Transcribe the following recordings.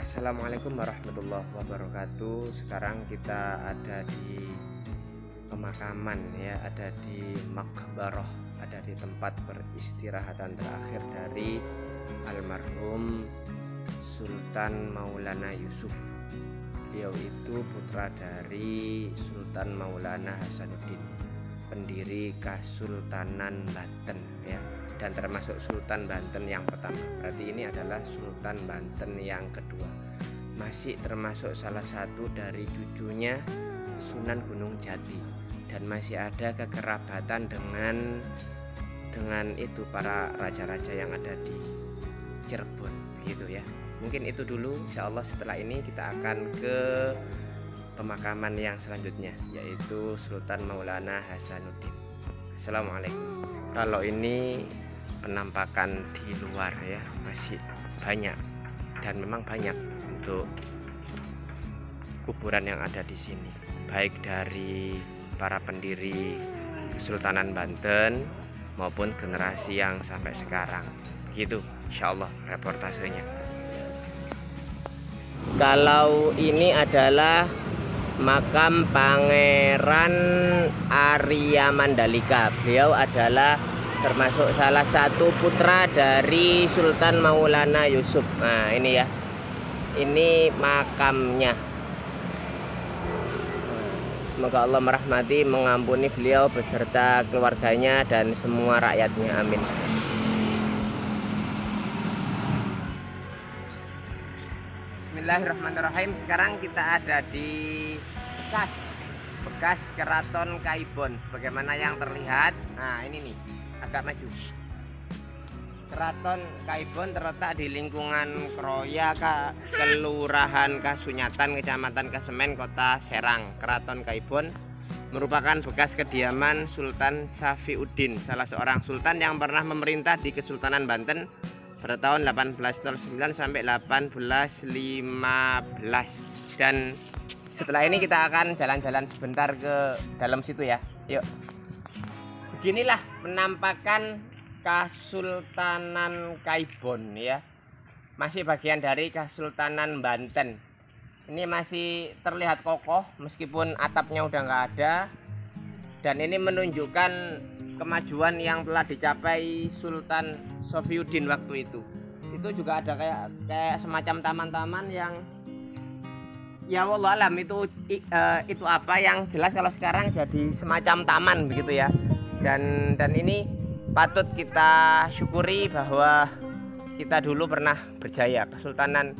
Assalamualaikum warahmatullahi wabarakatuh. Sekarang kita ada di pemakaman ya, ada di makbaroh, ada di tempat peristirahatan terakhir dari almarhum Sultan Maulana Yusuf. Beliau itu putra dari Sultan Maulana Hasanuddin, pendiri Kesultanan Banten ya, dan termasuk Sultan Banten yang pertama. Berarti ini adalah Sultan Banten yang kedua. Masih termasuk salah satu dari cucunya Sunan Gunung Jati, dan masih ada kekerabatan dengan itu para raja-raja yang ada di Cirebon begitu ya. Mungkin itu dulu, insya Allah setelah ini kita akan ke pemakaman yang selanjutnya, yaitu Sultan Maulana Hasanuddin. Assalamualaikum. Kalau ini penampakan di luar ya, masih banyak, dan memang banyak untuk kuburan yang ada di sini, baik dari para pendiri Kesultanan Banten maupun generasi yang sampai sekarang. Begitu insya Allah reportasenya. Kalau ini adalah makam Pangeran Arya Mandalika. Beliau adalah termasuk salah satu putra dari Sultan Maulana Yusuf. Nah ini ya, ini makamnya. Semoga Allah merahmati, mengampuni beliau beserta keluarganya dan semua rakyatnya, amin. Bismillahirrahmanirrahim. Sekarang kita ada di bekas Keraton Kaibon sebagaimana yang terlihat. Nah ini nih, agak maju. Keraton Kaibon terletak di lingkungan Kroya, Kelurahan Kasunyatan, Kecamatan Kesemen, Kota Serang. Keraton Kaibon merupakan bekas kediaman Sultan Safiuddin, salah seorang sultan yang pernah memerintah di Kesultanan Banten pada tahun 1809 sampai 1815. Dan setelah ini kita akan jalan-jalan sebentar ke dalam situ ya. Yuk. Beginilah penampakan Kesultanan Kaibon ya. Masih bagian dari Kesultanan Banten. Ini masih terlihat kokoh meskipun atapnya udah nggak ada. Dan ini menunjukkan kemajuan yang telah dicapai Sultan Safiuddin waktu itu. Itu juga ada kayak semacam taman-taman yang ya wallah alam itu apa, yang jelas kalau sekarang jadi semacam taman begitu ya. Dan ini patut kita syukuri bahwa kita dulu pernah berjaya. Kesultanan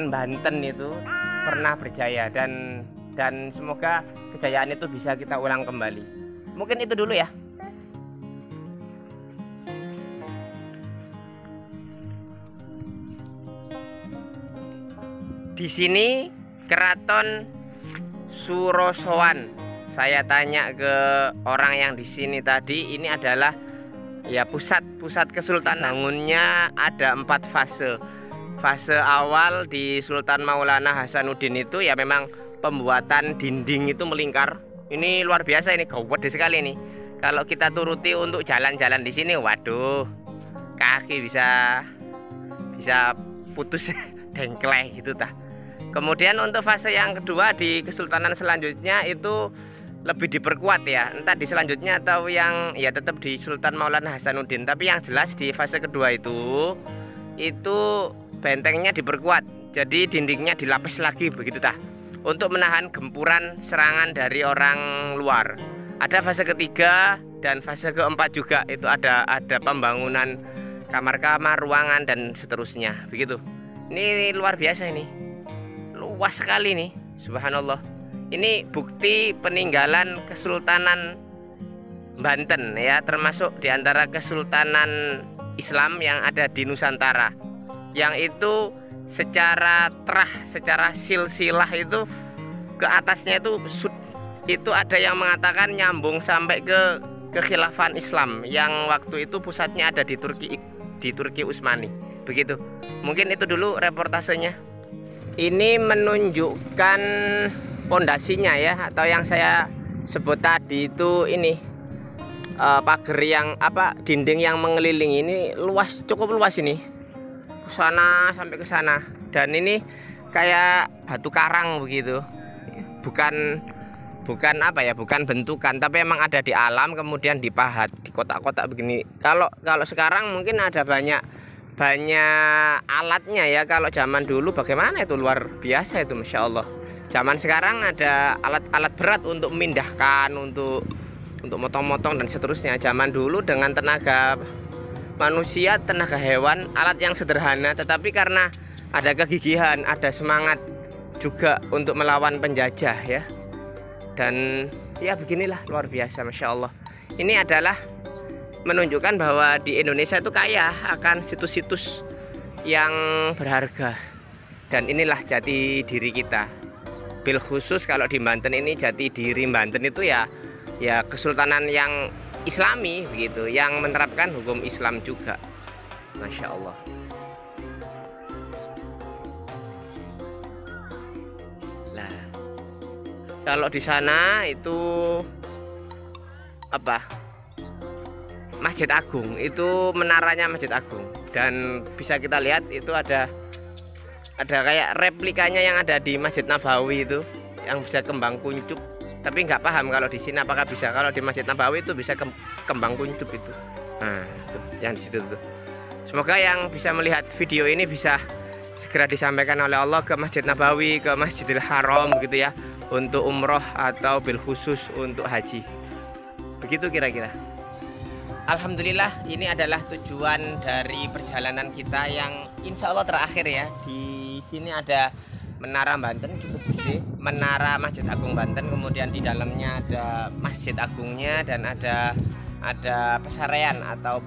Banten itu pernah berjaya, dan semoga kejayaan itu bisa kita ulang kembali. Mungkin itu dulu ya. Di sini Keraton Surosowan. Saya tanya ke orang yang di sini tadi, ini adalah ya pusat kesultanan. Bangunnya ada 4 fase. Fase awal di Sultan Maulana Hasanuddin itu ya memang pembuatan dinding itu melingkar. Ini luar biasa, ini gede sekali nih. Kalau kita turuti untuk jalan-jalan di sini, waduh, kaki bisa putus dengkleh gitu tah. Kemudian untuk fase yang kedua di kesultanan selanjutnya itu lebih diperkuat ya, entah di selanjutnya atau yang ya tetap di Sultan Maulana Hasanuddin. Tapi yang jelas di fase kedua itu bentengnya diperkuat, jadi dindingnya dilapis lagi begitu tah, untuk menahan gempuran serangan dari orang luar. Ada fase ketiga dan fase keempat juga, itu ada pembangunan kamar-kamar, ruangan dan seterusnya begitu. Ini luar biasa, ini luas sekali nih, subhanallah. Ini bukti peninggalan Kesultanan Banten ya, termasuk diantara kesultanan Islam yang ada di Nusantara, yang itu secara silsilah itu ke atasnya itu ada yang mengatakan nyambung sampai ke kekhilafan Islam yang waktu itu pusatnya ada di Turki Utsmani begitu. Mungkin itu dulu reportasenya. Ini menunjukkan pondasinya ya, atau yang saya sebut tadi itu ini pagar yang dinding yang mengelilingi ini cukup luas ini, ke sana sampai ke sana. Dan ini kayak batu karang begitu. Bukan apa ya, bukan bentukan, tapi emang ada di alam kemudian dipahat di kotak-kotak begini. Kalau sekarang mungkin ada banyak alatnya ya. Kalau zaman dulu bagaimana itu, luar biasa itu, Masya Allah. Zaman sekarang ada alat berat untuk memindahkan, untuk motong-motong dan seterusnya. Zaman dulu dengan tenaga manusia, tenaga hewan, alat yang sederhana, tetapi karena ada kegigihan, ada semangat juga untuk melawan penjajah ya. Dan ya beginilah, luar biasa, Masya Allah. Ini adalah menunjukkan bahwa di Indonesia itu kaya akan situs-situs yang berharga. Dan inilah jati diri kita. Bil khusus kalau di Banten ini, jati diri Banten itu ya kesultanan yang Islami begitu, yang menerapkan hukum Islam juga. Masya Allah. Nah, kalau di sana itu apa? Masjid Agung, itu menaranya Masjid Agung, dan bisa kita lihat itu ada kayak replikanya yang ada di Masjid Nabawi itu, yang bisa kembang kuncup. Tapi nggak paham kalau di sini apakah bisa. Kalau di Masjid Nabawi itu bisa kembang kuncup itu. Nah, itu yang di situ tuh. Semoga yang bisa melihat video ini bisa segera disampaikan oleh Allah ke Masjid Nabawi, ke Masjidil Haram gitu ya, untuk umroh atau bil khusus untuk haji. Begitu kira-kira. Alhamdulillah, ini adalah tujuan dari perjalanan kita yang insya Allah terakhir ya. Di sini ada Menara Banten, cukup gede, Menara Masjid Agung Banten. Kemudian di dalamnya ada Masjid Agungnya, dan ada pesarean atau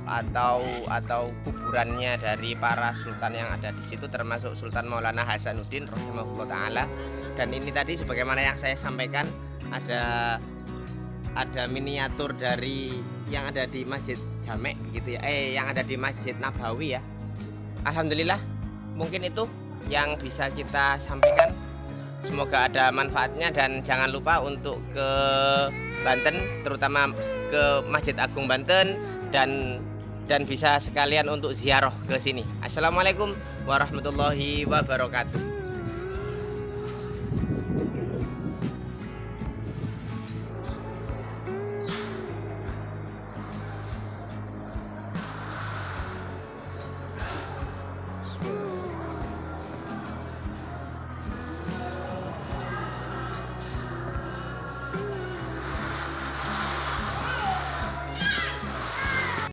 kuburannya dari para sultan yang ada di situ, termasuk Sultan Maulana Hasanuddin rahimahullah taala. Dan ini tadi sebagaimana yang saya sampaikan, ada miniatur dari yang ada di Masjid Jamek gitu ya, yang ada di Masjid Nabawi ya. Alhamdulillah, mungkin itu yang bisa kita sampaikan. Semoga ada manfaatnya, dan jangan lupa untuk ke Banten, terutama ke Masjid Agung Banten, dan bisa sekalian untuk ziarah ke sini. Assalamualaikum warahmatullahi wabarakatuh. Bismillah.